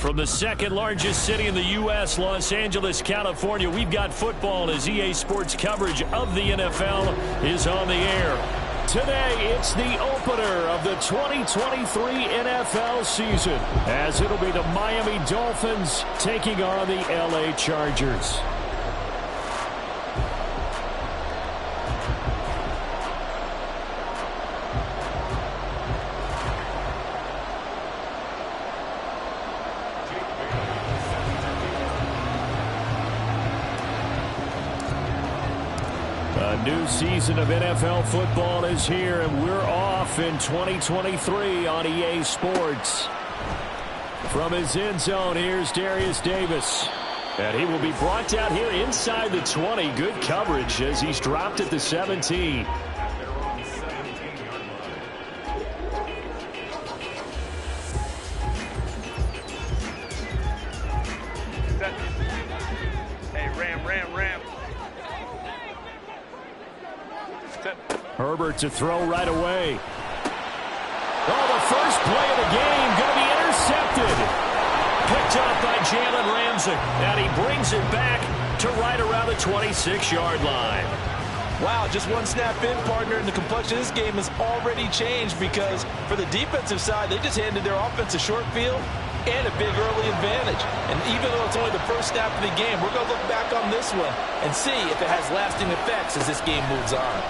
From the second largest city in the U.S., Los Angeles, California, we've got football as EA Sports coverage of the NFL is on the air. Today, it's the opener of the 2023 NFL season, as it'll be the Miami Dolphins taking on the L.A. Chargers. A new season of NFL football is here, and we're off in 2023 on EA Sports. From his end zone, here's Darius Davis. And he will be brought down here inside the 20. Good coverage as he's dropped at the 17. Herbert to throw right away. Oh, the first play of the game going to be intercepted. Picked up by Jalen Ramsey. And he brings it back to right around the 26-yard line. Wow, just one snap in, partner, and the complexion of this game has already changed because for the defensive side, they just handed their offense a short field and a big early advantage. And even though it's only the first snap of the game, we're going to look back on this one and see if it has lasting effects as this game moves on.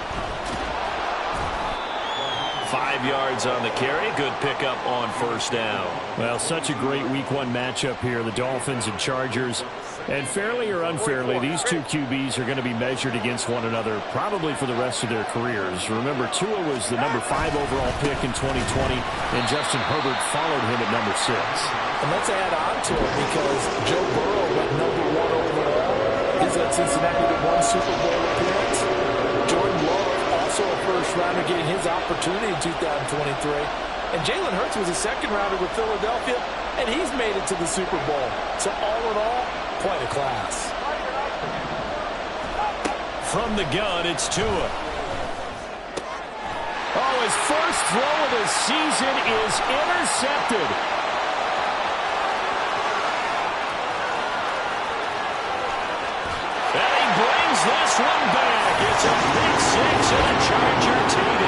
5 yards on the carry. Good pickup on first down. Well, such a great week one matchup here, the Dolphins and Chargers. And fairly or unfairly, these two QBs are going to be measured against one another probably for the rest of their careers. Remember, Tua was the number 5 overall pick in 2020, and Justin Herbert followed him at number 6. And let's add on to it because Joe Burrow went number 1 overall. He's at Cincinnati with 1 Super Bowl appearance. Jordan Love, also a first-rounder, getting his opportunity in 2023. And Jalen Hurts was a second-rounder with Philadelphia, and he's made it to the Super Bowl. So all in all, quite a class. From the gun, it's Tua. Oh, his first throw of the season is intercepted. And he brings this one back. It's a big 6 and a Charger TD.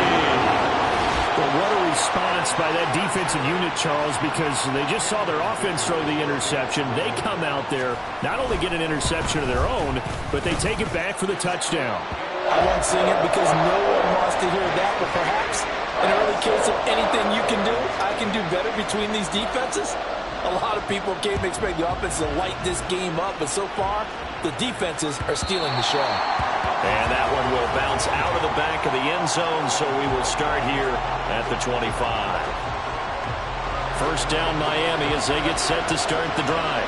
Well, what a response by that defensive unit, Charles, because they just saw their offense throw the interception. They come out there, not only get an interception of their own, but they take it back for the touchdown. I won't sing it because no one wants to hear that, but perhaps an early case of anything you can do, I can do better between these defenses. A lot of people came to expect the offense to light this game up, but so far, the defenses are stealing the show. And that one will bounce out of the back of the end zone, so we will start here at the 25. First down Miami as they get set to start the drive.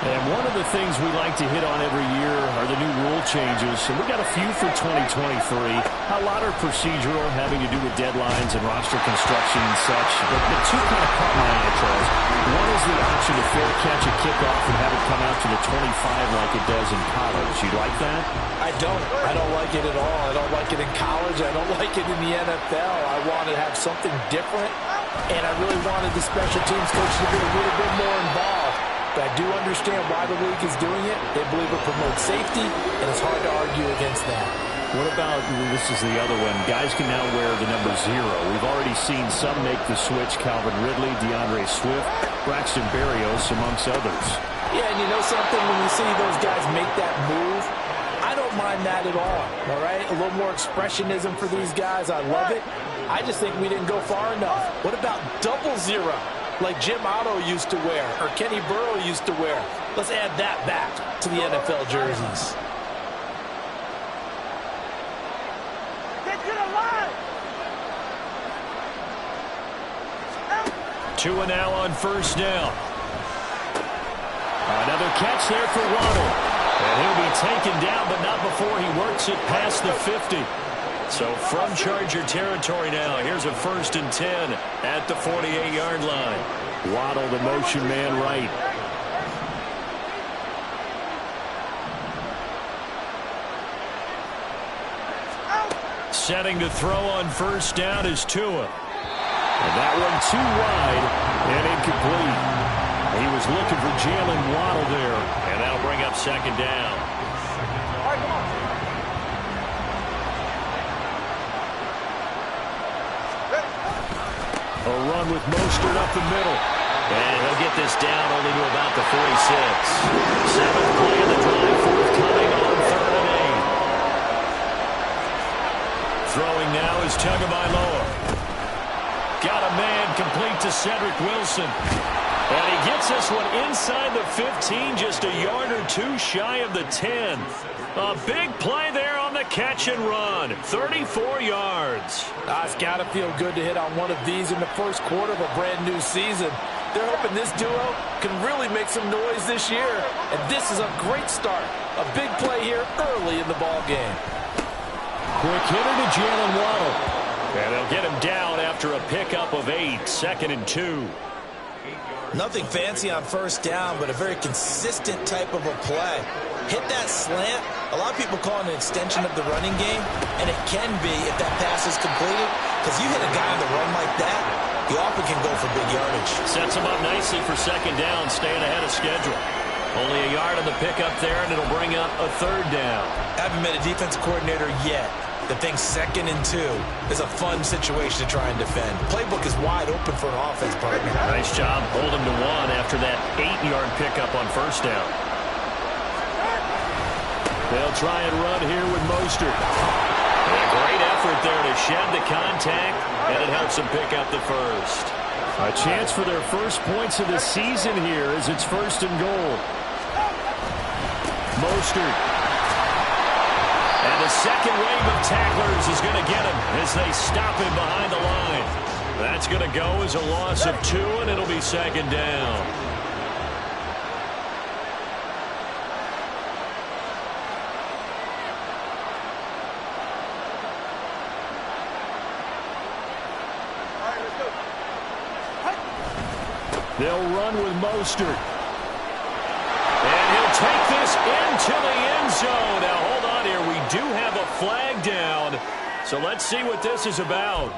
And one of the things we like to hit on every year are the new rule changes. And we got a few for 2023. A lot are procedural, having to do with deadlines and roster construction and such. But the two kind of caught my eye, Charles. One is the option to fair catch a kickoff and have it come out to the 25 like it does in college. You like that? I don't. I don't like it at all. I don't like it in college. I don't like it in the NFL. I want to have something different. And I really wanted the special teams coach to be a little bit more involved. But I do understand why the league is doing it. They believe it promotes safety, and it's hard to argue against that. What about, this is the other one, guys can now wear the number 0. We've already seen some make the switch, Calvin Ridley, DeAndre Swift, Braxton Berrios, amongst others. Yeah, and you know something, when you see those guys make that move, I don't mind that at all right? A little more expressionism for these guys. I love it. I just think we didn't go far enough. What about double 0? Like Jim Otto used to wear, or Kenny Burrow used to wear. Let's add that back to the NFL jerseys. Tua now on first down. Another catch there for Waddle. And he'll be taken down, but not before he works it past the 50. So from Charger territory now, here's a 1st and 10 at the 48-yard line. Waddle, the motion man right. Setting to throw on first down is Tua. And that one too wide and incomplete. He was is looking for Jalen Waddle there. And that'll bring up second down. A run with Mostert up the middle. And he'll get this down only to about the 46. Seventh play of the drive, forthcoming on 3rd and 8. Throwing now is Tagovailoa. Got a man complete to Cedric Wilson. And he gets this one inside the 15, just a yard or two shy of the 10. A big play there on the catch and run. 34 yards. It's got to feel good to hit on one of these in the first quarter of a brand new season. They're hoping this duo can really make some noise this year. And this is a great start. A big play here early in the ball game. Quick hitter to Jalen Waddle. And they'll get him down after a pickup of 8. 2nd and 2. Nothing fancy on first down, but a very consistent type of a play. Hit that slant. A lot of people call it an extension of the running game, and it can be if that pass is completed, because you hit a guy on the run like that, you often can go for big yardage. Sets him up nicely for second down, staying ahead of schedule. Only a yard on the pickup there, and it'll bring up a 3rd down. I haven't met a defense coordinator yet that thinks 2nd and 2 is a fun situation to try and defend. Playbook is wide open for an offense partner. Nice job. Hold him to 1 after that 8-yard pickup on first down. They'll try and run here with Mostert. And a great effort there to shed the contact, and it helps them pick up the first. A chance for their first points of the season here as it's 1st and goal. Mostert. And the second wave of tacklers is going to get him as they stop him behind the line. That's going to go as a loss of 2, and it'll be second down. They'll run with Mostert. And he'll take this into the end zone. Now, hold on here. We do have a flag down. So let's see what this is about.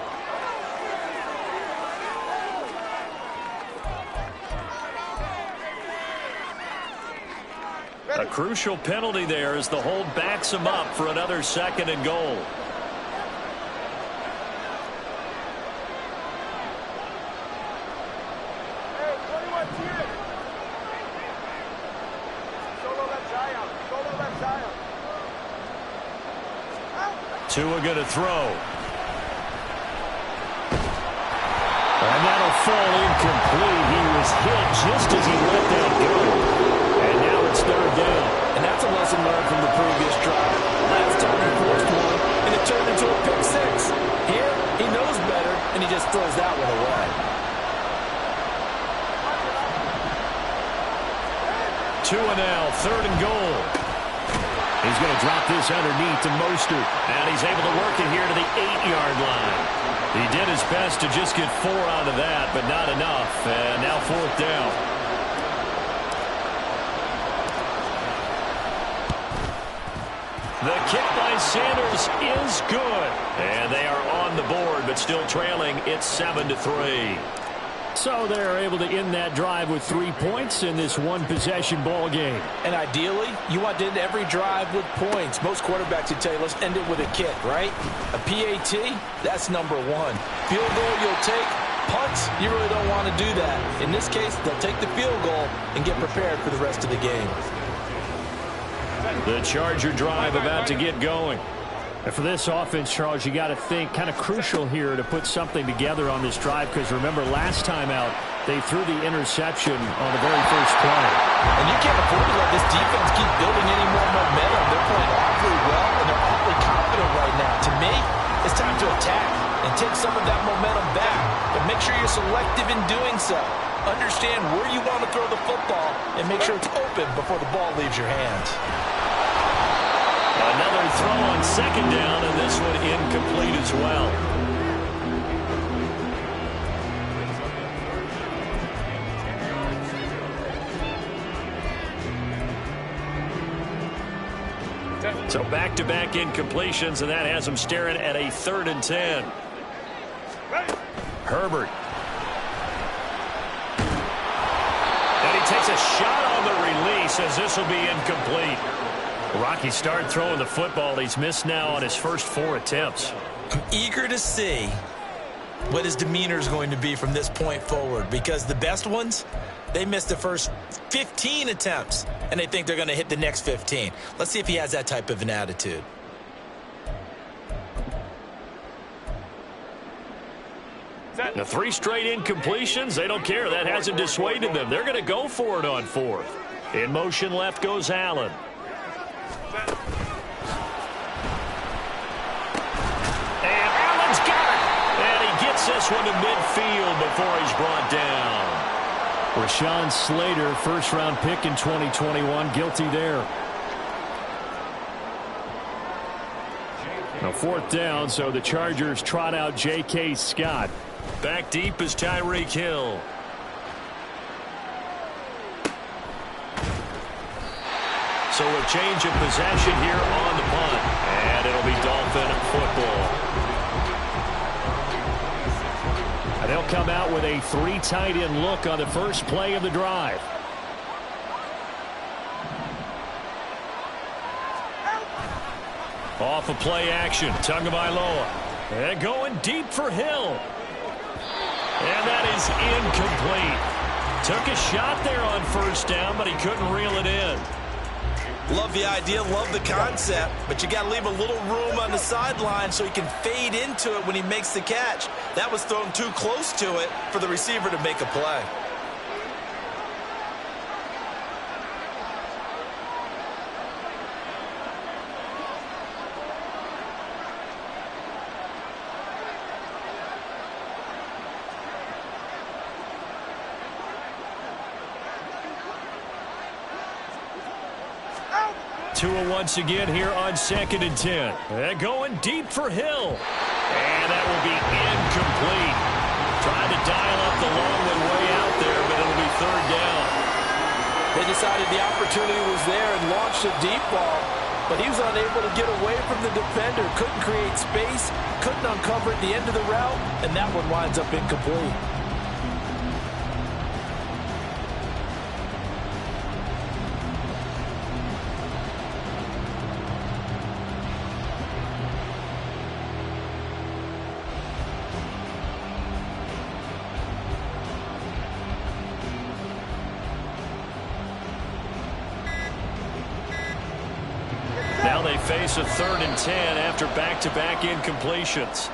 A crucial penalty there as the hold backs him up for another 2nd and goal. Tua going to throw. And that'll fall incomplete. He was hit just as he let that go. And now it's 3rd down. And that's a lesson learned from the previous drive. Last time he forced one, and it turned into a pick 6. Here, he knows better, and he just throws that one away. Tua now, 3rd and goal. He's going to drop this underneath to Mostert. And he's able to work it here to the 8-yard line. He did his best to just get 4 out of that, but not enough. And now 4th down. The kick by Sanders is good. And they are on the board, but still trailing. It's 7-3. So they're able to end that drive with 3 points in this one-possession ball game. And ideally, you want to end every drive with points. Most quarterbacks would tell you, let's end it with a kick, right? A PAT, that's number 1. Field goal, you'll take. Punts, you really don't want to do that. In this case, they'll take the field goal and get prepared for the rest of the game. The Charger drive about to get going. And for this offense, Charles, you got to think kind of crucial here to put something together on this drive, because remember last time out they threw the interception on the very first play. And you can't afford to let this defense keep building any more momentum. They're playing awfully well, and they're awfully confident right now. To me, it's time to attack and take some of that momentum back. But make sure you're selective in doing so. Understand where you want to throw the football and make sure it's open before the ball leaves your hands. Another throw on 2nd down, and this one incomplete as well. So back-to-back incompletions, and that has them staring at a 3rd and 10. Herbert. And he takes a shot on the release as this will be incomplete. Rocky started throwing the football. He's missed now on his first 4 attempts. I'm eager to see what his demeanor is going to be from this point forward, because the best ones, they missed the first 15 attempts, and they think they're going to hit the next 15. Let's see if he has that type of an attitude. The 3 straight incompletions, they don't care. That hasn't dissuaded them. They're going to go for it on 4th. In motion left goes Allen. And Allen's got it. And he gets this one to midfield before he's brought down. Rashawn Slater, first-round pick in 2021, guilty there. Now 4th down, so the Chargers trot out J.K. Scott. Back deep is Tyreek Hill. So a change of possession here on the punt. And it'll be Dolphin football. And they'll come out with a 3 tight end look on the first play of the drive. Off of play action, Tagovailoa. And going deep for Hill. And that is incomplete. Took a shot there on first down, but he couldn't reel it in. Love the idea, love the concept, but you got to leave a little room on the sideline so he can fade into it when he makes the catch. That was thrown too close to it for the receiver to make a play. Tua once again here on 2nd and 10. And going deep for Hill. And that will be incomplete. Trying to dial up the long one way out there, but it'll be 3rd down. They decided the opportunity was there and launched a deep ball, but he was unable to get away from the defender. Couldn't create space, couldn't uncover at the end of the route, and that one winds up incomplete. Now they face a 3rd and 10 after back-to-back incompletions.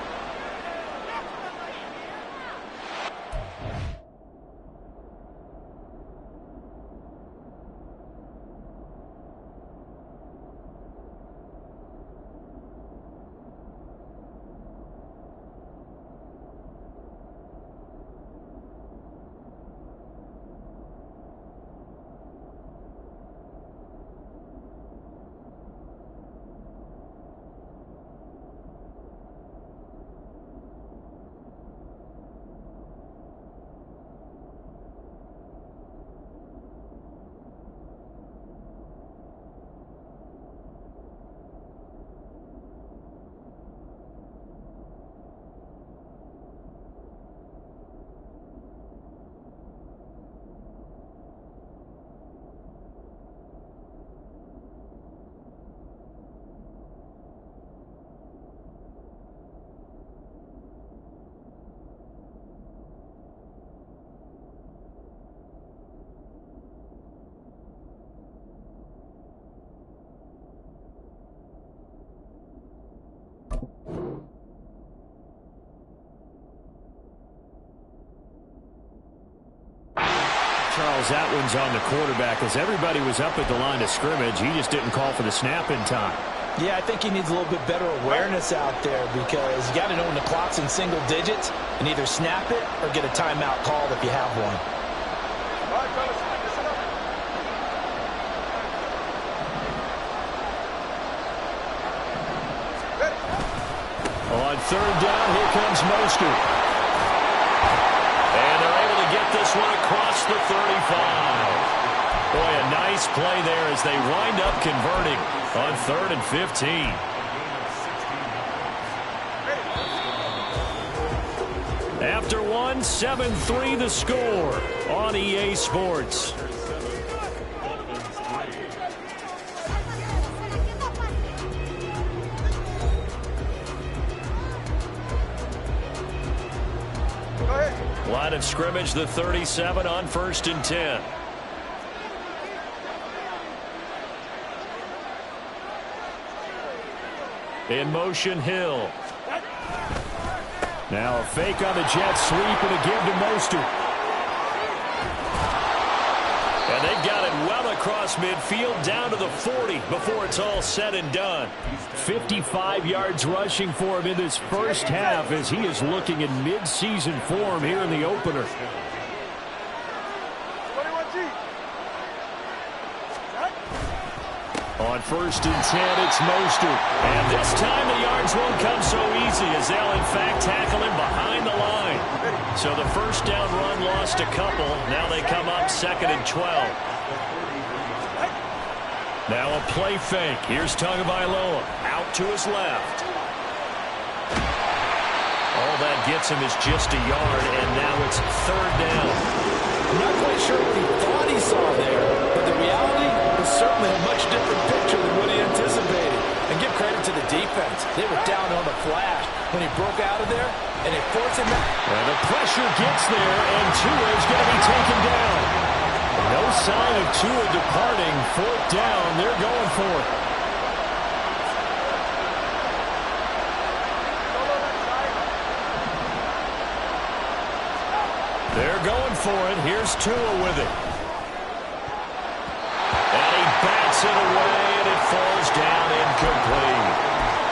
Charles, that one's on the quarterback as everybody was up at the line of scrimmage. He just didn't call for the snap in time. Yeah, I think he needs a little bit better awareness out there because you got to know when the clock's in single digits and either snap it or get a timeout called if you have one. On 3rd down, here comes Mostert. And they're able to get this one across the 35. Boy, a nice play there as they wind up converting on 3rd and 15. After one, 7-3 the score on EA Sports. Line of scrimmage, the 37 on 1st and 10. In motion, Hill. Now a fake on the jet sweep and a give to Mostert. And they've got it well across midfield down to the 40 before it's all said and done. 55 yards rushing for him in this first half as he is looking in mid-season form here in the opener. On 1st and 10, it's Mostert. And this time the yards won't come so easy as they'll, in fact, tackle him behind the line. So the first down run lost a couple. Now they come up 2nd and 12. Now a play fake. Here's Tagovailoa out to his left. All that gets him is just a yard, and now it's 3rd down. I'm not quite sure what he thought he saw there, but the reality was certainly a much different picture than what he anticipated. And give credit to the defense. They were down on the flash when he broke out of there, and they forced him out. And the pressure gets there, and Tua is going to be taken down. No sign of Tua departing. 4th down, they're going for it. They're going for it. Here's Tua with it. And he bats it away, and it falls down incomplete.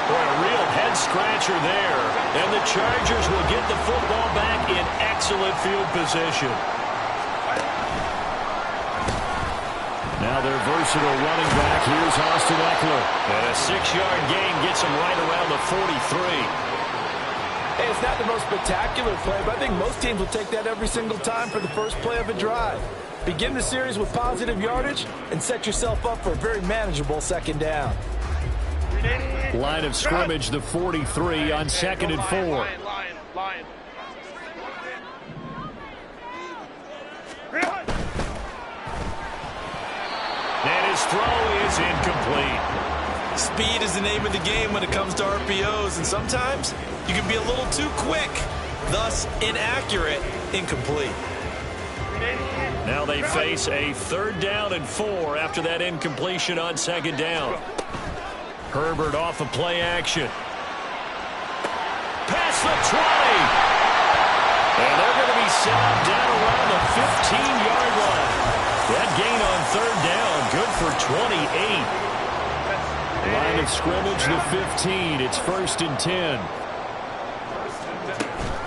Boy, a real head-scratcher there. And the Chargers will get the football back in excellent field position. Now their versatile running back. Here's Austin Eckler. And a 6-yard gain gets him right around the 43. Hey, it's not the most spectacular play, but I think most teams will take that every single time for the first play of a drive. Begin the series with positive yardage and set yourself up for a very manageable 2nd down. Line of scrimmage, the 43 on 2nd and 4. And his throw is incomplete. Speed is the name of the game when it comes to RPOs, and sometimes you can be a little too quick, thus inaccurate, incomplete. Now they face a 3rd down and 4 after that incompletion on 2nd down. Herbert off of play action. Past the 20. And they're going to be set up down around the 15-yard line. That gain on 3rd down, good for 28. Line of scrimmage, the 15. It's 1st and 10.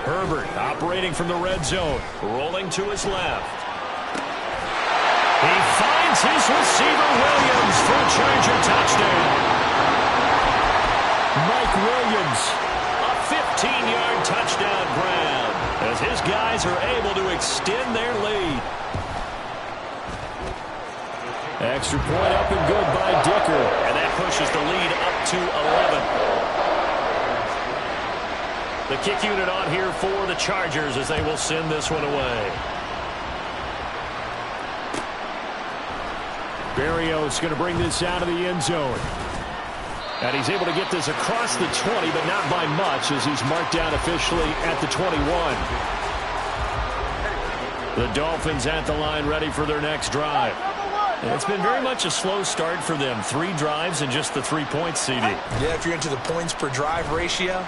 Herbert operating from the red zone. Rolling to his left. He finds his receiver, Williams, for a Charger touchdown. Mike Williams, a 15-yard touchdown grab as his guys are able to extend their lead. Extra point up and good by Dicker. And that pushes the lead up to 11. The kick unit on here for the Chargers as they will send this one away. Berrios going to bring this out of the end zone. And he's able to get this across the 20, but not by much as he's marked down officially at the 21. The Dolphins at the line ready for their next drive. And it's been very much a slow start for them. 3 drives and just the 3 points, CD. Yeah, if you're into the points per drive ratio,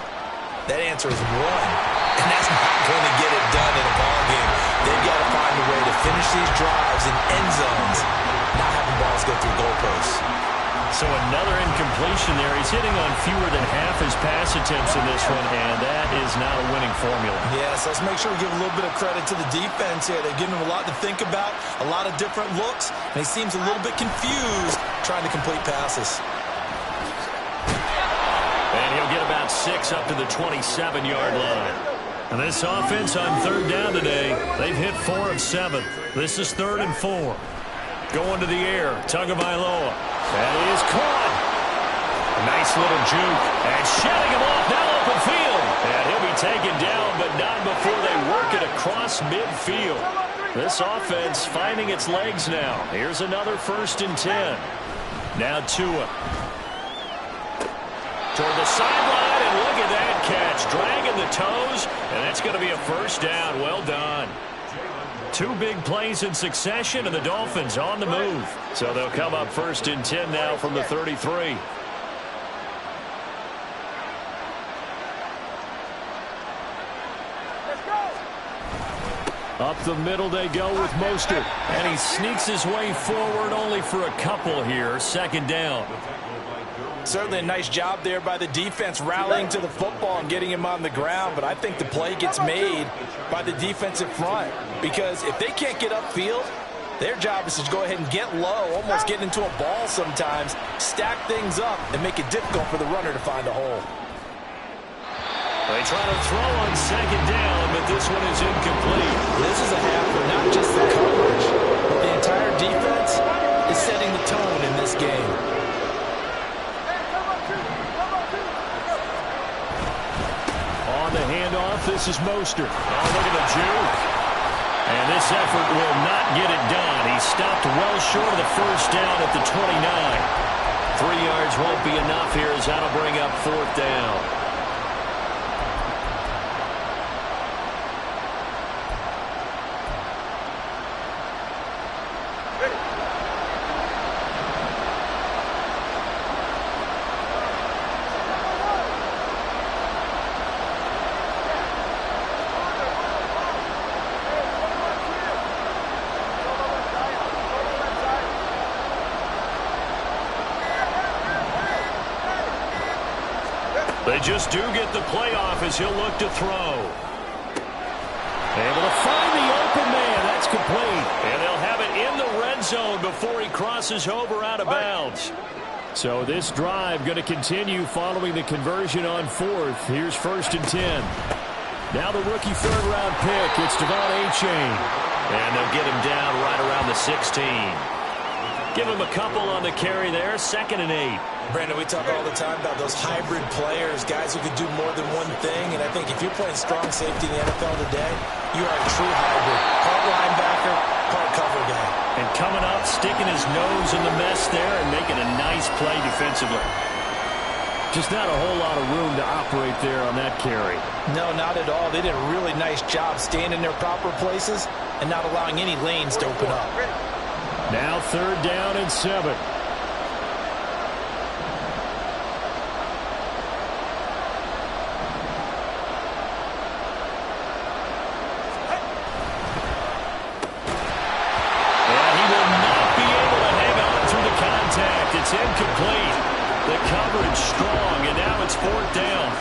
that answer is 1. And that's not going to get it done in a ballgame. They've got to find a way to finish these drives in end zones, not having balls go through goalposts. So another incompletion there. He's hitting on fewer than half his pass attempts in this one, and that is not a winning formula. Yes, let's make sure we give a little bit of credit to the defense here. They're giving him a lot to think about, a lot of different looks, and he seems a little bit confused trying to complete passes. And he'll get about 6 up to the 27-yard line. And this offense on 3rd down today, they've hit 4 of 7. This is 3rd and 4. Going to the air, Tagovailoa. That is caught. Nice little juke. And shedding him off now open field. And he'll be taken down, but not before they work it across midfield. This offense finding its legs now. Here's another 1st and 10. Now Tua. toward the sideline, and look at that catch. Dragging the toes, and that's going to be a first down. Well done. 2 big plays in succession, and the Dolphins on the move. So they'll come up 1st and 10 now from the 33. Up the middle they go with Mostert. And he sneaks his way forward only for a couple here. 2nd down. Certainly a nice job there by the defense rallying to the football and getting him on the ground. But I think the play gets made by the defensive front. Because if they can't get upfield, their job is to go ahead and get low, almost get into a ball sometimes, stack things up, and make it difficult for the runner to find a hole. They try to throw on 2nd down, but this one is incomplete. This is a half where not just the coverage, but the entire defense is setting the tone in this game. On the handoff, this is Mostert. Oh, look at the juke. And this effort will not get it done. He stopped well short of the first down at the 29. 3 yards won't be enough here as that'll bring up 4th down. They just do get the playoff as he'll look to throw. Able to find the open man. That's complete. And they'll have it in the red zone before he crosses over out of bounds. So this drive going to continue following the conversion on 4th. Here's 1st and 10. Now the rookie 3rd-round pick. It's Devon Achane. And they'll get him down right around the 16. Give him a couple on the carry there. 2nd and 8. Brandon, we talk all the time about those hybrid players, guys who can do more than one thing. And I think if you're playing strong safety in the NFL today, you are a true hybrid. Part linebacker, part cover guy. And coming up, sticking his nose in the mess there and making a nice play defensively. Just not a whole lot of room to operate there on that carry. No, not at all. They did a really nice job staying in their proper places and not allowing any lanes to open up. Now 3rd down and 7. It's incomplete. The coverage strong, and now it's 4th down.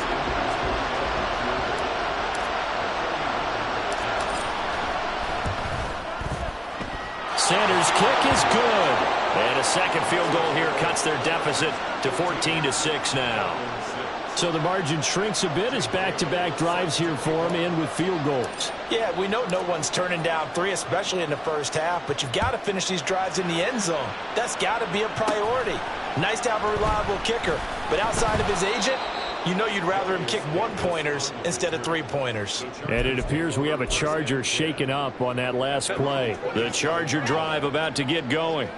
Sanders' kick is good. And a 2nd field goal here cuts their deficit to 14-6 now. So the margin shrinks a bit as back-to-back drives here for him in with field goals. Yeah, we know no one's turning down 3, especially in the first half, but you've got to finish these drives in the end zone. That's got to be a priority. Nice to have a reliable kicker, but outside of his agent, you know you'd rather him kick 1-pointers instead of 3-pointers. And it appears we have a Charger shaken up on that last play. The Charger drive about to get going.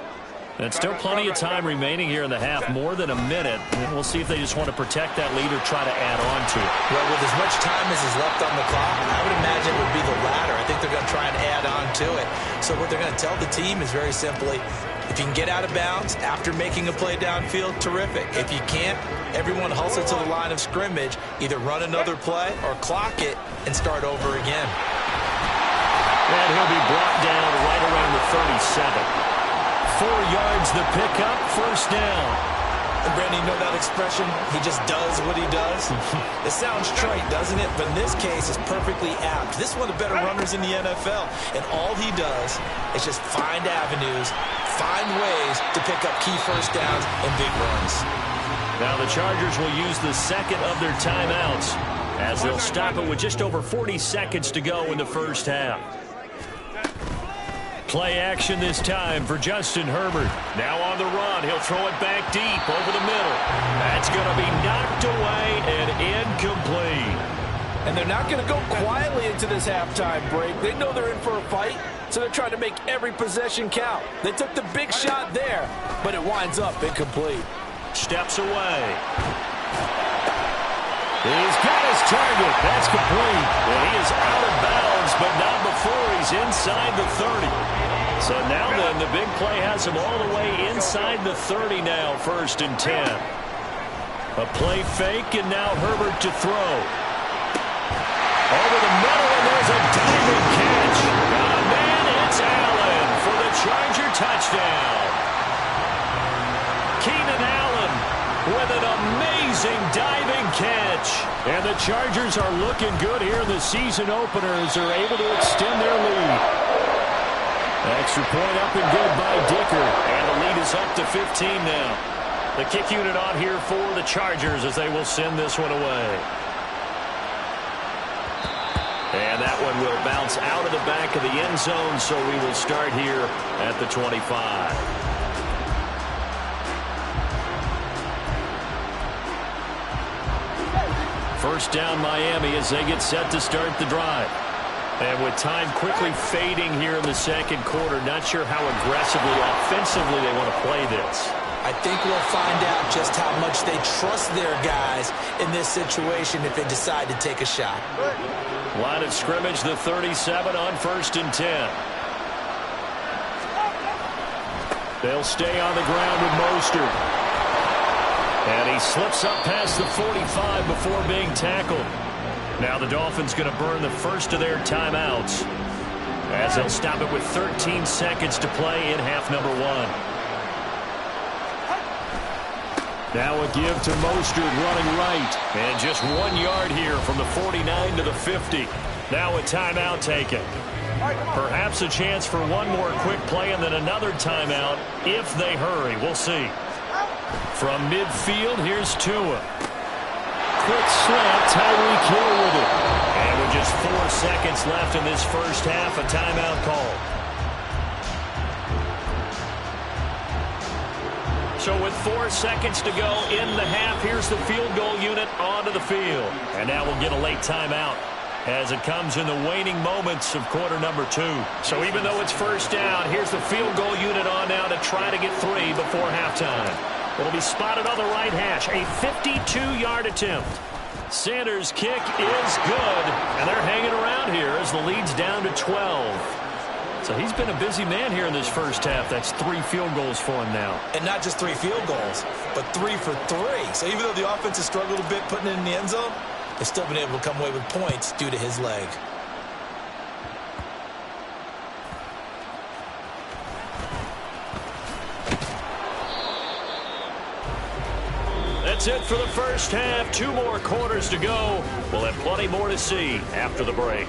And still plenty of time remaining here in the half, more than a minute. And we'll see if they just want to protect that lead or try to add on to it. Well, with as much time as is left on the clock, I would imagine it would be the latter. I think they're going to try and add on to it. So what they're going to tell the team is very simply, if you can get out of bounds after making a play downfield, terrific. If you can't, everyone hustle to the line of scrimmage, either run another play or clock it and start over again. And he'll be brought down right around the 37. 4 yards the pickup, 1st down. And Brandon, you know that expression? He just does what he does. It sounds trite, doesn't it? But in this case, it's perfectly apt. This is one of the better runners in the NFL. And all he does is just find avenues, find ways to pick up key 1st downs and big runs. Now the Chargers will use the 2nd of their timeouts as they'll stop it with just over 40 seconds to go in the first half. Play action this time for Justin Herbert. Now on the run. He'll throw it back deep over the middle. That's going to be knocked away and incomplete. And they're not going to go quietly into this halftime break. They know they're in for a fight, so they're trying to make every possession count. They took the big shot there, but it winds up incomplete. Steps away. He's got his target. That's complete. And he is out of bounds, but not before he's inside the 30. So now then, the big play has him all the way inside the 30 now, 1st and 10. A play fake, and now Herbert to throw. Over the middle, and there's a diving catch. Got a man, it's Allen for the Charger touchdown. Keenan Allen with an amazing diving catch. And the Chargers are looking good here in the season opener as they're able to extend their lead. Extra point up and good by Dicker. And the lead is up to 15 now. The kick unit on here for the Chargers as they will send this one away. And that one will bounce out of the back of the end zone, so we will start here at the 25. First down Miami as they get set to start the drive. And with time quickly fading here in the second quarter, not sure how aggressively, offensively they want to play this. I think we'll find out just how much they trust their guys in this situation if they decide to take a shot. Line of scrimmage, the 37 on 1st and 10. They'll stay on the ground with Mostert. And he slips up past the 45 before being tackled. Now the Dolphins going to burn the first of their timeouts as they'll stop it with 13 seconds to play in half number 1. Now a give to Mostert running right. And just 1 yard here from the 49 to the 50. Now a timeout taken. Perhaps a chance for one more quick play and then another timeout if they hurry. We'll see. From midfield, here's Tua. Quick slant, Tyreek Hill with it. And with just 4 seconds left in this first half, a timeout call. So with 4 seconds to go in the half, here's the field goal unit onto the field. And now we'll get a late timeout as it comes in the waning moments of quarter number 2. So even though it's first down, here's the field goal unit on now to try to get 3 before halftime. It'll be spotted on the right hash. A 52-yard attempt. Sanders' kick is good. And they're hanging around here as the lead's down to 12. So he's been a busy man here in this first half. That's 3 field goals for him now. And not just 3 field goals, but 3 for 3. So even though the offense has struggled a bit putting it in the end zone, they've still been able to come away with points due to his leg. That's it for the first half. 2 more quarters to go. We'll have plenty more to see after the break.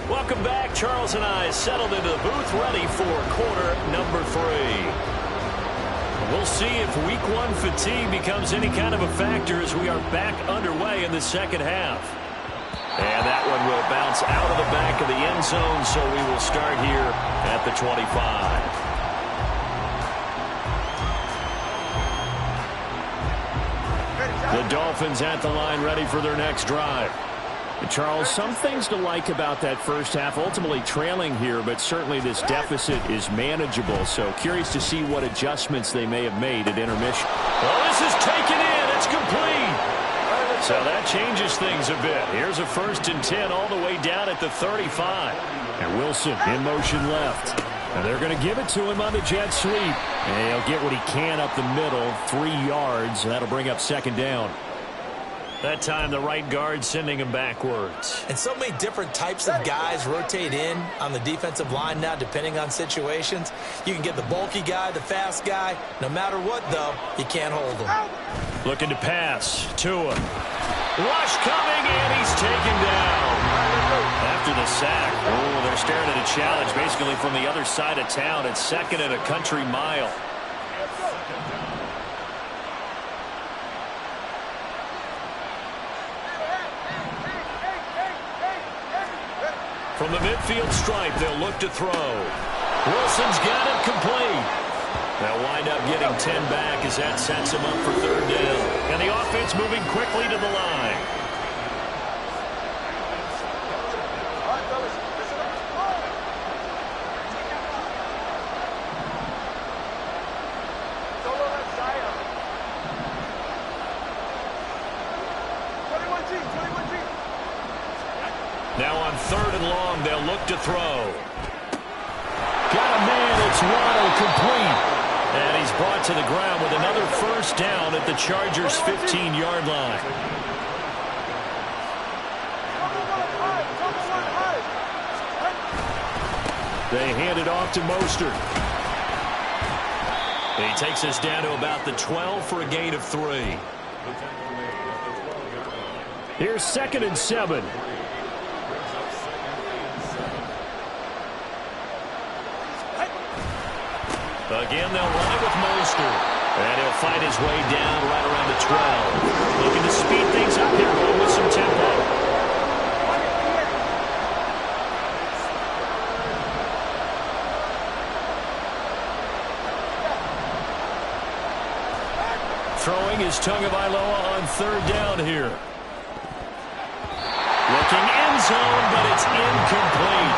Welcome back. Charles and I settled into the booth ready for quarter number 3. We'll see if week 1 fatigue becomes any kind of a factor as we are back underway in the second half. And that one will bounce out of the back of the end zone, so we will start here at the 25. The Dolphins at the line ready for their next drive. Charles, some things to like about that first half, ultimately trailing here, but certainly this deficit is manageable. So curious to see what adjustments they may have made at intermission. Well, this is taken in. It's complete. So that changes things a bit. Here's a 1st and 10 all the way down at the 35. And Wilson in motion left. And they're going to give it to him on the jet sweep. And he'll get what he can up the middle, 3 yards, and that'll bring up 2nd down. That time, the right guard sending him backwards. And so many different types of guys rotate in on the defensive line now, depending on situations. You can get the bulky guy, the fast guy. No matter what, though, you can't hold him. Looking to pass. Tua. Rush coming, and he's taken down. After the sack, they're staring at a challenge basically from the other side of town. It's 2nd and a country mile. From the midfield stripe, they'll look to throw. Wilson's got it complete. They'll wind up getting 10 back as that sets him up for 3rd down. And the offense moving quickly to the line. 3rd and long. They'll look to throw. Got a man. It's Waddle, complete. And he's brought to the ground with another first down at the Chargers' 15-yard line. They hand it off to Mostert. He takes us down to about the 12 for a gain of 3. Here's 2nd and 7. Again, they'll run it with Mostert. And he'll fight his way down right around the 12. Looking to speed things up here, going with some tempo. Throwing is Tagovailoa on 3rd down here. Looking end zone, but it's incomplete.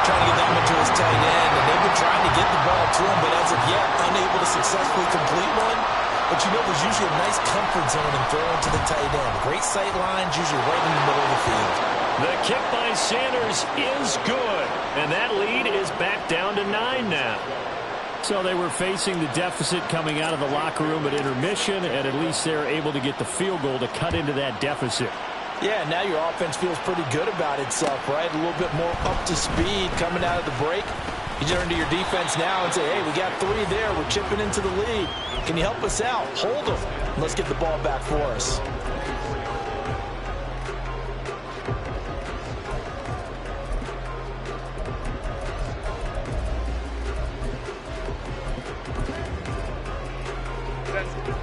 Trying to get that one to his tight end, and they've been trying to get the ball to him, but as of yet, unable to successfully complete one. But you know, there's usually a nice comfort zone in throwing to the tight end. Great sight lines, usually right in the middle of the field. The kick by Sanders is good, and that lead is back down to 9 now. So they were facing the deficit coming out of the locker room at intermission, and at least they're able to get the field goal to cut into that deficit. Yeah, now your offense feels pretty good about itself, right? A little bit more up to speed coming out of the break. You turn to your defense now and say, hey, we got 3 there. We're chipping into the lead. Can you help us out? Hold them. Let's get the ball back for us.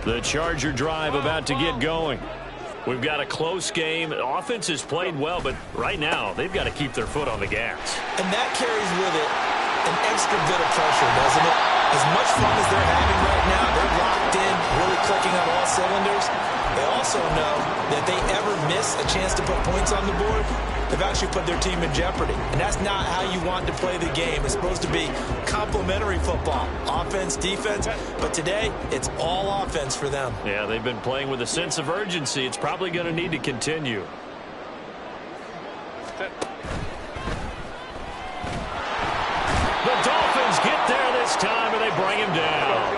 The Charger drive about to get going. We've got a close game. The offense has played well, but right now they've got to keep their foot on the gas. And that carries with it an extra bit of pressure, doesn't it? As much fun as they're having right now, they're locked in, really clicking on all cylinders. They also know that they ever miss a chance to put points on the board, they've actually put their team in jeopardy. And that's not how you want to play the game. It's supposed to be complementary football, offense, defense. But today, it's all offense for them. Yeah, they've been playing with a sense of urgency. It's probably going to need to continue. The Dolphins get there this time, and they bring him down.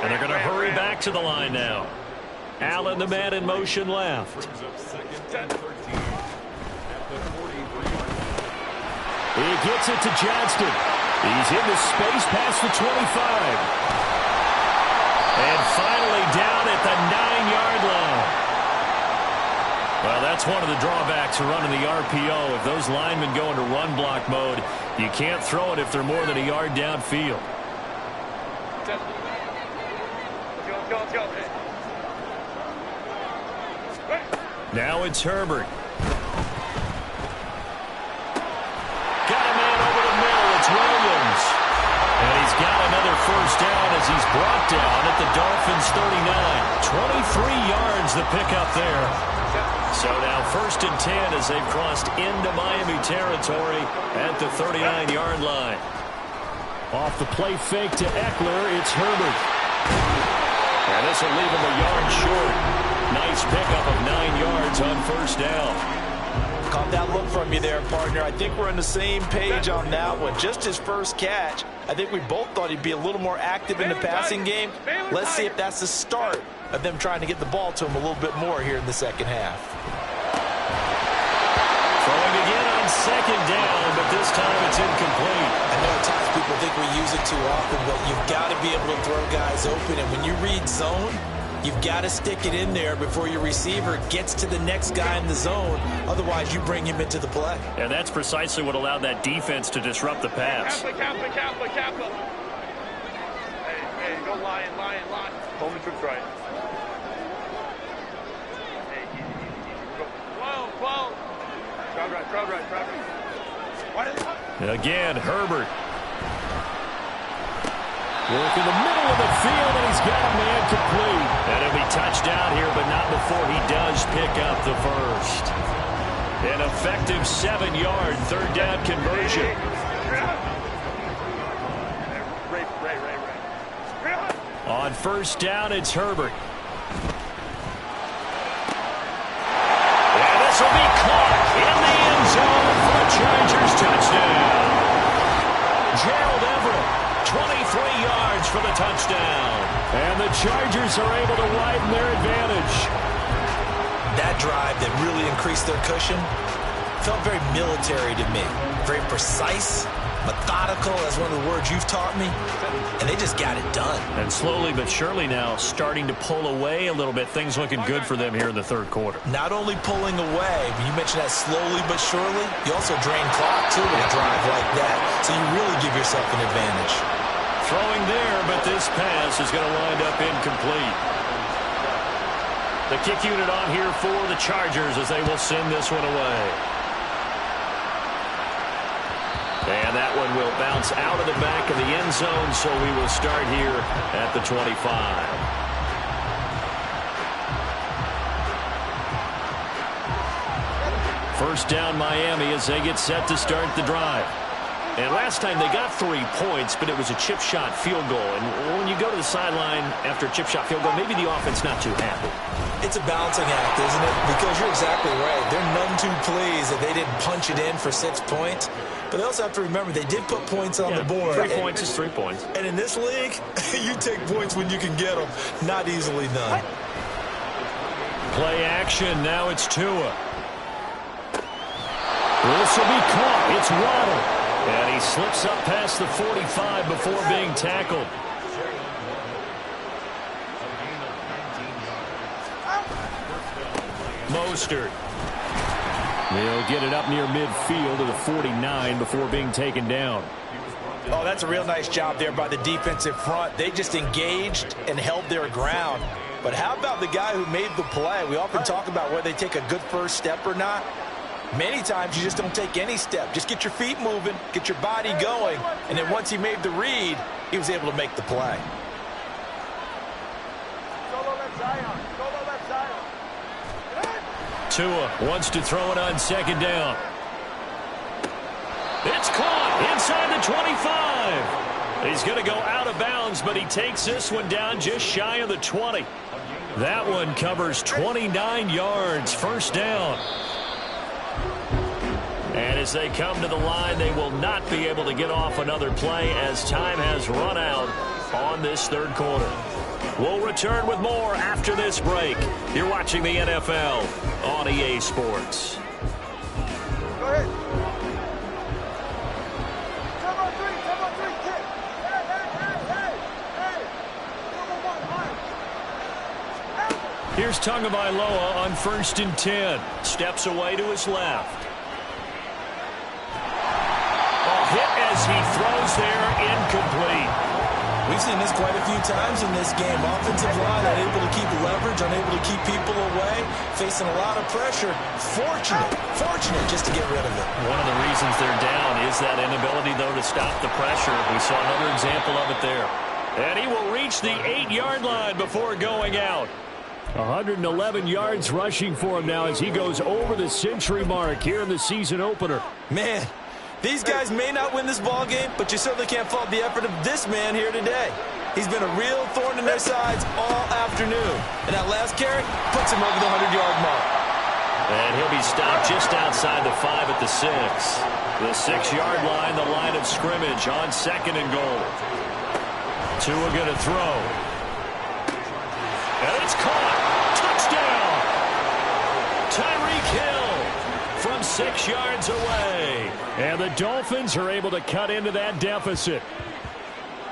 And they're going to hurry back to the line now. Allen, the man in motion left. He gets it to Johnston. He's into space past the 25. And finally down at the 9-yard line. Well, that's one of the drawbacks of running the RPO. If those linemen go into run block mode, you can't throw it if they're more than a yard downfield. Let's go. Now it's Herbert. Got a man over the middle. It's Williams. And he's got another first down as he's brought down at the Dolphins' 39. 23 yards the pickup there. So now 1st and 10 as they've crossed into Miami territory at the 39-yard line. Off the play fake to Eckler, it's Herbert. And this will leave him a yard short. Nice pickup of 9 yards on first down. Caught that look from you there, partner. I think we're on the same page on that one. Just his first catch. I think we both thought he'd be a little more active in the passing game. Let's see if that's the start of them trying to get the ball to him a little bit more here in the second half. Throwing again on 2nd down, but this time it's incomplete. I know at times people think we use it too often, but you've got to be able to throw guys open. And when you read zone, you've got to stick it in there before your receiver gets to the next guy in the zone. Otherwise, you bring him into the play. And that's precisely what allowed that defense to disrupt the pass. Kappa. Hey, go lion. Hold the troops right. Hey, easy. Go. 12. Crowd right. Again, Herbert. Work in the middle of the field, and he's got a man complete. And he'll be touchdown here, but not before he does pick up the first. An effective 7-yard 3rd down conversion. On first down, it's Herbert. And this will be caught in the end zone for a touchdown. Gerald Everett, 23 yards for the touchdown. And the Chargers are able to widen their advantage. That drive that really increased their cushion felt very military to me. Very precise, methodical, as one of the words you've taught me. And they just got it done. And slowly but surely now starting to pull away a little bit. Things looking good for them here in the third quarter. Not only pulling away, but you mentioned that slowly but surely, you also drain clock, too, with a drive like that. So you really give yourself an advantage. Throwing there, but this pass is going to wind up incomplete. The kick unit on here for the Chargers as they will send this one away. And that one will bounce out of the back of the end zone, so we will start here at the 25. First down Miami as they get set to start the drive. And last time they got 3 points, but it was a chip shot field goal. And when you go to the sideline after a chip shot field goal, maybe the offense not too happy. It's a balancing act, isn't it? Because you're exactly right. They're none too pleased that they didn't punch it in for 6 points. But they also have to remember they did put points on the board. 3 points is 3 points. And in this league, you take points when you can get them. Not easily done. Play action. Now it's Tua. This will be caught. It's Waddle. And he slips up past the 45 before being tackled. Mostert. He'll get it up near midfield to the 49 before being taken down. Oh, that's a real nice job there by the defensive front. They just engaged and held their ground. But how about the guy who made the play? We often talk about whether they take a good first step or not. Many times you just don't take any step. Just get your feet moving, get your body going, and then once he made the read, he was able to make the play. Tua wants to throw it on second down. It's caught inside the 25. He's going to go out of bounds, but he takes this one down just shy of the 20. That one covers 29 yards, first down. And as they come to the line, they will not be able to get off another play as time has run out on this third quarter. We'll return with more after this break. You're watching the NFL on EA Sports. Go ahead. Come on, three, kick. Hey. Here's Tagovailoa on 1st and 10. Steps away to his left. Hit as he throws there, incomplete. We've seen this quite a few times in this game. Offensive line unable to keep leverage, unable to keep people away, facing a lot of pressure. Fortunate just to get rid of it. One of the reasons they're down is that inability, though, to stop the pressure. We saw another example of it there. And he will reach the 8-yard line before going out. 111 yards rushing for him now as he goes over the century mark here in the season opener. Man, these guys may not win this ball game, but you certainly can't fault the effort of this man here today. He's been a real thorn in their sides all afternoon. And that last carry puts him over the 100-yard mark. And he'll be stopped just outside the 5 at the 6. The 6-yard line, the line of scrimmage on 2nd and goal. Tua going to throw. And it's caught. Touchdown. Tyreek Hill from 6 yards away. And the Dolphins are able to cut into that deficit.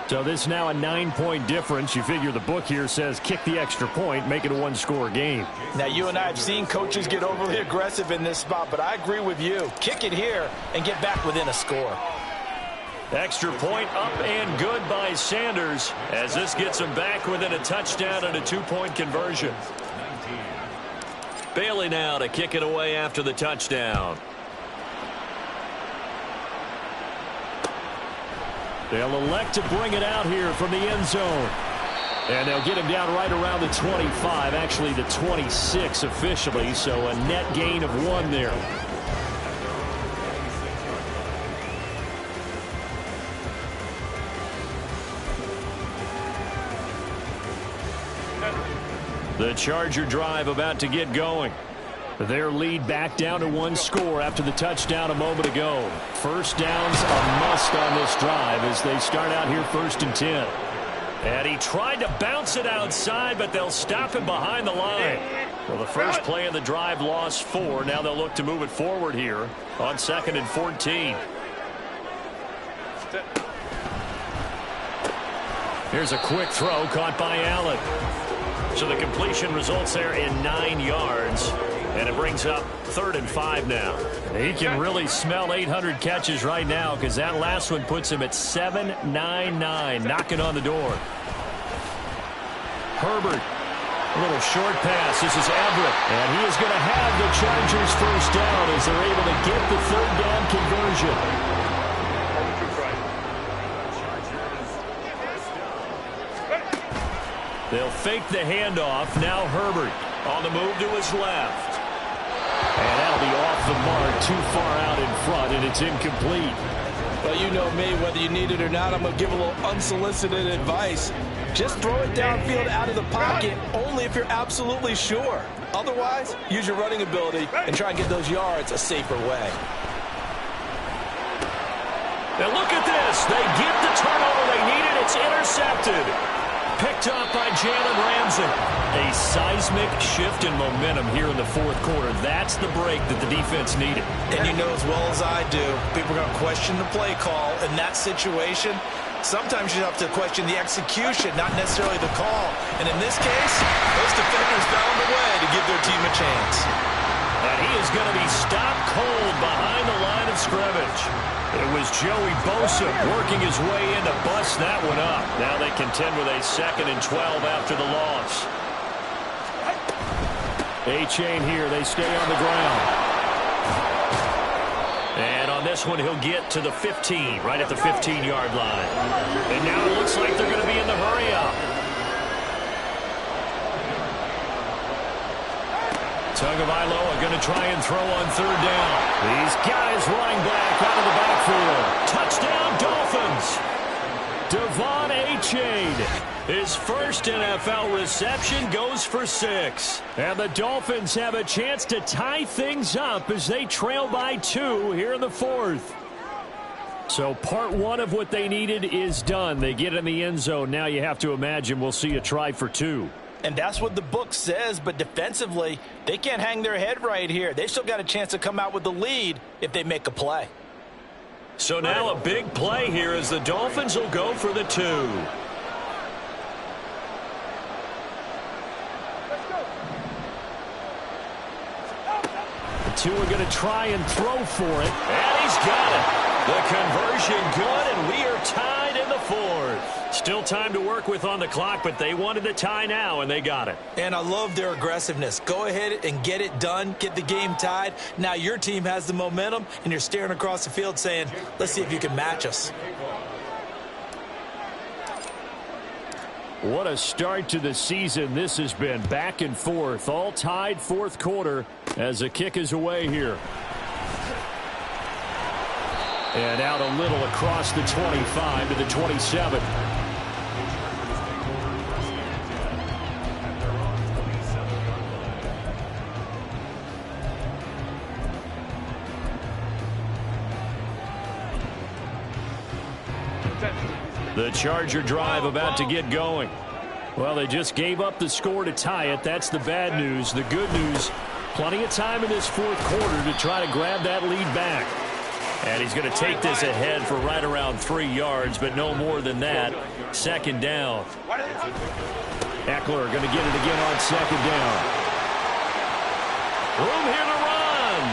So this is now a 9-point difference. You figure the book here says kick the extra point, make it a 1-score game. Now, you and I have seen coaches get overly aggressive in this spot, but I agree with you. Kick it here and get back within a score. Extra point up and good by Sanders as this gets him back within a touchdown and a 2-point conversion. Bailey now to kick it away after the touchdown. They'll elect to bring it out here from the end zone. And they'll get him down right around the 25, actually the 26 officially, so a net gain of 1 there. The Charger drive about to get going. Their lead back down to one score after the touchdown a moment ago. First down's a must on this drive as they start out here 1st and 10. And he tried to bounce it outside, but they'll stop him behind the line. Well, the first play of the drive lost 4. Now they'll look to move it forward here on 2nd and 14. Here's a quick throw caught by Allen. So the completion results there in 9 yards. And it brings up 3rd and 5 now. He can really smell 800 catches right now because that last one puts him at 799, knocking on the door. Herbert, a little short pass. This is Everett, and he is going to have the Chargers first down as they're able to get the 3rd down conversion. They'll fake the handoff. Now Herbert on the move to his left. And that'll be off the mark, too far out in front, and it's incomplete. Well, you know me, whether you need it or not, I'm going to give a little unsolicited advice. Just throw it downfield out of the pocket only if you're absolutely sure. Otherwise, use your running ability and try and get those yards a safer way. Now look at this. They get the turnover they needed. It's intercepted. Picked up by Jalen Ramsey. A seismic shift in momentum here in the 4th quarter. That's the break that the defense needed. And you know as well as I do, people are going to question the play call in that situation. Sometimes you have to question the execution, not necessarily the call. And in this case, those defenders found a way to give their team a chance. And he is going to be stopped cold behind the line of scrimmage. It was Joey Bosa working his way in to bust that one up. Now they contend with a 2nd and 12 after the loss. A-chain here. They stay on the ground. And on this one, he'll get to the 15, right at the 15-yard line. And now it looks like they're going to be in the hurry-up. Tagovailoa going to try and throw on 3rd down. These guys running back out of the backfield. Touchdown, Dolphins. Devon A-Chain. His first NFL reception goes for 6. And the Dolphins have a chance to tie things up as they trail by 2 here in the 4th. So part 1 of what they needed is done. They get in the end zone. Now you have to imagine we'll see a try for 2. And that's what the book says, but defensively, they can't hang their head right here. They've still got a chance to come out with the lead if they make a play. So now a big play here as the Dolphins will go for the 2. The 2 are going to try and throw for it. And he's got it. The conversion good, and we are tied in the 4th. Still time to work with on the clock, but they wanted the tie now, and they got it. And I love their aggressiveness. Go ahead and get it done. Get the game tied. Now your team has the momentum, and you're staring across the field saying, let's see if you can match us. What a start to the season this has been. Back and forth, all tied 4th quarter as the kick is away here. And out a little across the 25 to the 27. The Charger drive about to get going. Well, they just gave up the score to tie it. That's the bad news. The good news, plenty of time in this 4th quarter to try to grab that lead back. And he's going to take this ahead for right around 3 yards, but no more than that. 2nd down. Eckler going to get it again on 2nd down. Room here to run.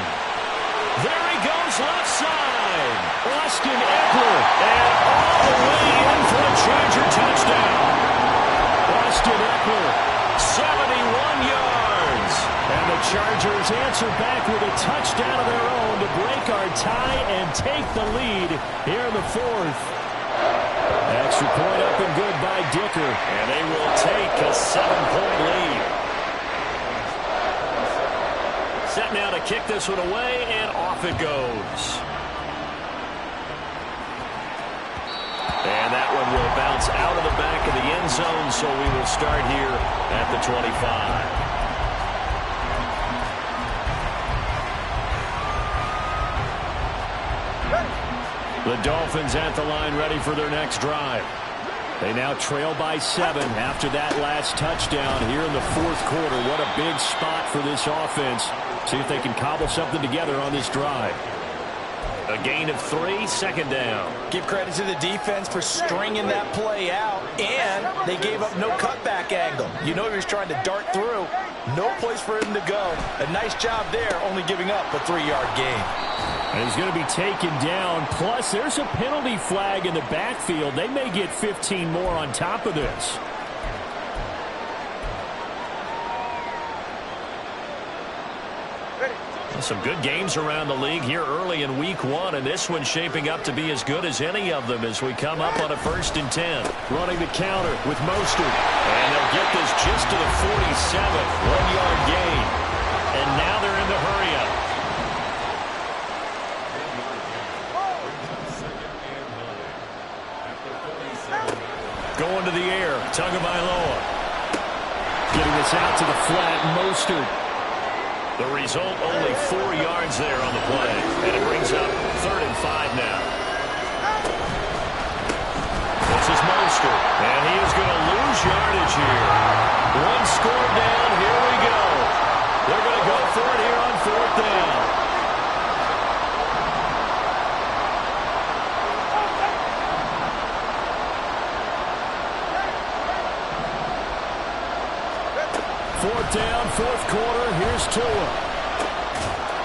There he goes left side. Austin Eckler. And all the way in for a Charger touchdown. Austin Eckler, 71 yards. And the Chargers answer back with a touchdown of their own to break our tie and take the lead here in the 4th. Extra point up and good by Dicker. And they will take a 7-point lead. Set now to kick this one away, and off it goes. And that one will bounce out of the back of the end zone, so we will start here at the 25. The Dolphins at the line ready for their next drive. They now trail by 7 after that last touchdown here in the fourth quarter. What a big spot for this offense. See if they can cobble something together on this drive. A gain of 3, second down. Give credit to the defense for stringing that play out, and they gave up no cutback angle. You know he was trying to dart through. No place for him to go. A nice job there, only giving up a 3-yard gain. And he's going to be taken down. Plus, there's a penalty flag in the backfield. They may get 15 more on top of this. Some good games around the league here early in week 1, and this one's shaping up to be as good as any of them as we come up on a 1st and 10. Running the counter with Mostert. And they'll get this just to the 47. 1-yard gain. And now they're in the hurry-up. Going to the air. Tagovailoa. Getting this out to the flat. Mostert. The result, only 4 yards there on the play. And it brings up 3rd and 5 now. This is Mostert. And he is going to lose yardage here. 1 score down. Here we go. They're going to go for it here on 4th down. Fourth down, fourth quarter. Here's Tua.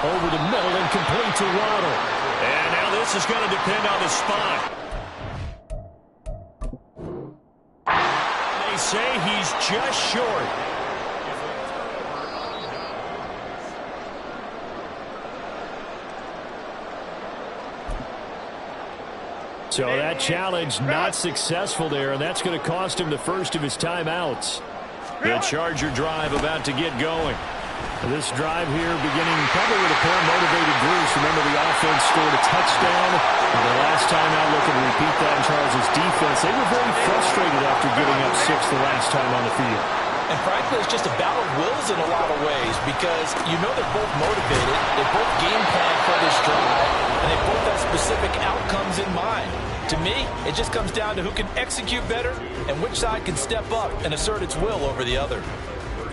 Over the middle and complete to Waddle. And now this is going to depend on the spot. They say he's just short. So that challenge not successful there, and that's going to cost him the first of his timeouts. The Charger drive about to get going. This drive here beginning probably with a pair of motivated Bruce. Remember, the offense scored a touchdown. And the last time out, looking to repeat that in Charles' defense. They were very frustrated after giving up 6 the last time on the field. And frankly, it's just a battle of wills in a lot of ways because you know they're both motivated. They both game plan for this drive, and they both have specific outcomes in mind. To me, it just comes down to who can execute better and which side can step up and assert its will over the other.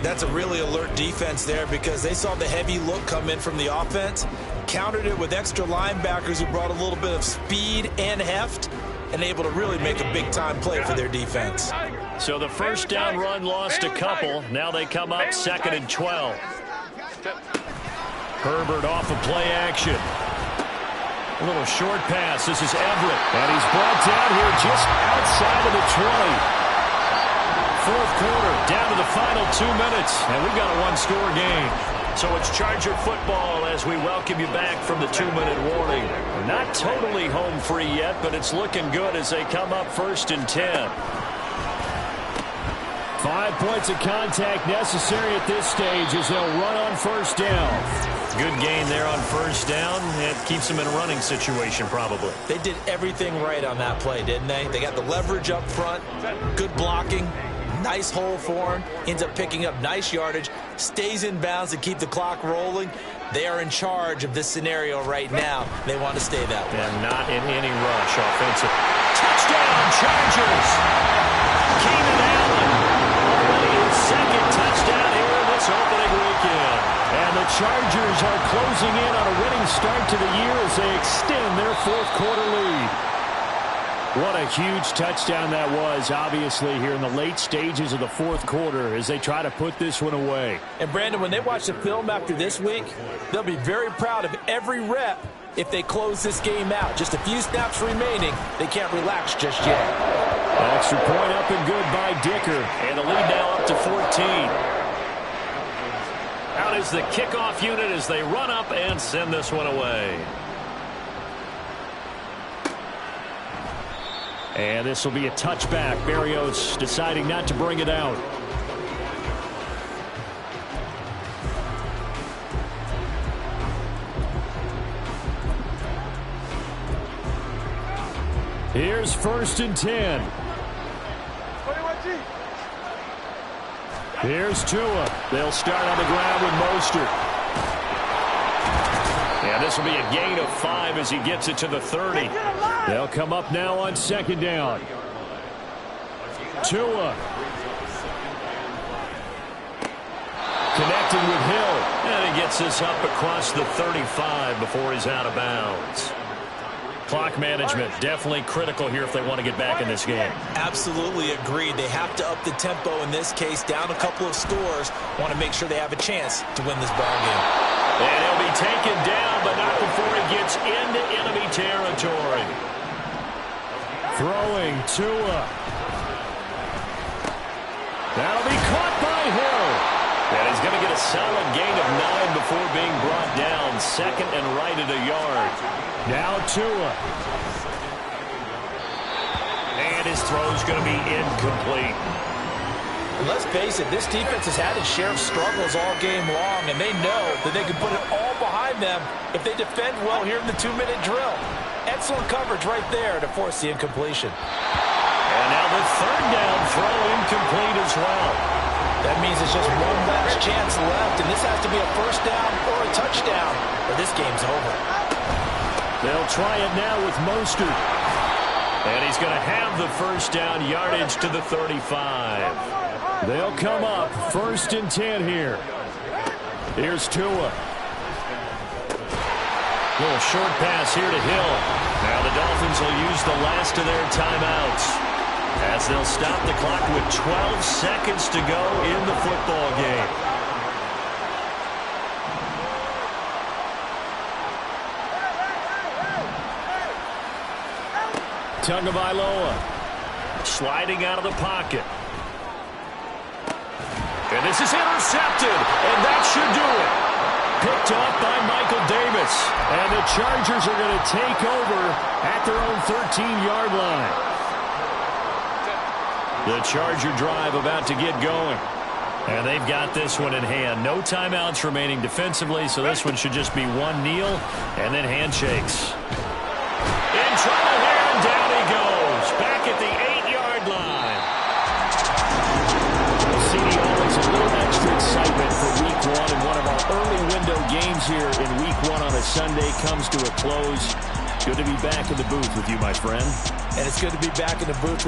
That's a really alert defense there because they saw the heavy look come in from the offense, countered it with extra linebackers who brought a little bit of speed and heft, and able to really make a big-time play for their defense. So the first down run lost a couple. Now they come up 2nd and 12. Herbert off of play action. A little short pass. This is Everett. And he's brought down here just outside of the 20. Fourth quarter, down to the final 2 minutes. And we've got a 1-score game. So it's Charger football as we welcome you back from the 2-minute warning. Not totally home free yet, but it's looking good as they come up 1st and 10. 5 points of contact necessary at this stage as they'll run on 1st down. Good gain there on 1st down. It keeps them in a running situation probably. They did everything right on that play, didn't they? They got the leverage up front, good blocking, nice hole for him, ends up picking up nice yardage, stays in bounds to keep the clock rolling. They are in charge of this scenario right now. They want to stay that way. And not in any rush offensive. Touchdown, Chargers! Keenan Allen. Already his 2nd touchdown here in this opening weekend. And the Chargers are closing in on a winning start to the year as they extend their 4th quarter lead. What a huge touchdown that was, obviously, here in the late stages of the 4th quarter as they try to put this one away. And, Brandon, when they watch the film after this week, they'll be very proud of every rep if they close this game out. Just a few snaps remaining. They can't relax just yet. An extra point up and good by Dicker. And the lead now up to 14. Out is the kickoff unit as they run up and send this one away. And this will be a touchback. Berrios deciding not to bring it out. Here's 1st and 10. 21G. Here's Tua. They'll start on the ground with Mostert. And this will be a gain of 5 as he gets it to the 30. They'll come up now on 2nd down. Tua. Connecting with Hill. And he gets this up across the 35 before he's out of bounds. Clock management definitely critical here if they want to get back in this game. Absolutely agreed. They have to up the tempo in this case, down a couple of scores. Want to make sure they have a chance to win this ball game. And he'll be taken down, but not before he gets into enemy territory. Throwing Tua. That'll be caught by Hill. And he's going to get a solid gain of 9 before being brought down. 2nd and right at a yard. Now Tua. And his throw's going to be incomplete. And let's face it, this defense has had its share of struggles all game long, and they know that they can put it all behind them if they defend well here in the 2-minute drill. Excellent coverage right there to force the incompletion. And now the 3rd down throw incomplete as well. That means it's just one last chance left, and this has to be a 1st down or a touchdown, or this game's over. They'll try it now with Mostert. And he's going to have the 1st down yardage to the 35. They'll come up 1st and 10 here. Here's Tua. Little short pass here to Hill. Now the Dolphins will use the last of their timeouts as they'll stop the clock with 12 seconds to go in the football game. Tagovailoa sliding out of the pocket. And this is intercepted, and that should do it. Picked off by Michael Davis. And the Chargers are going to take over at their own 13-yard line. The Charger drive about to get going. And they've got this one in hand. No timeouts remaining defensively, so this one should just be one kneel and then handshakes. In trouble here, and down he goes. Back at the 8-yard line. CD, always a little extra excitement for Week 1, and one of our early window games here in Week 1 on a Sunday comes to a close. Good to be back in the booth with you, my friend. And it's good to be back in the booth with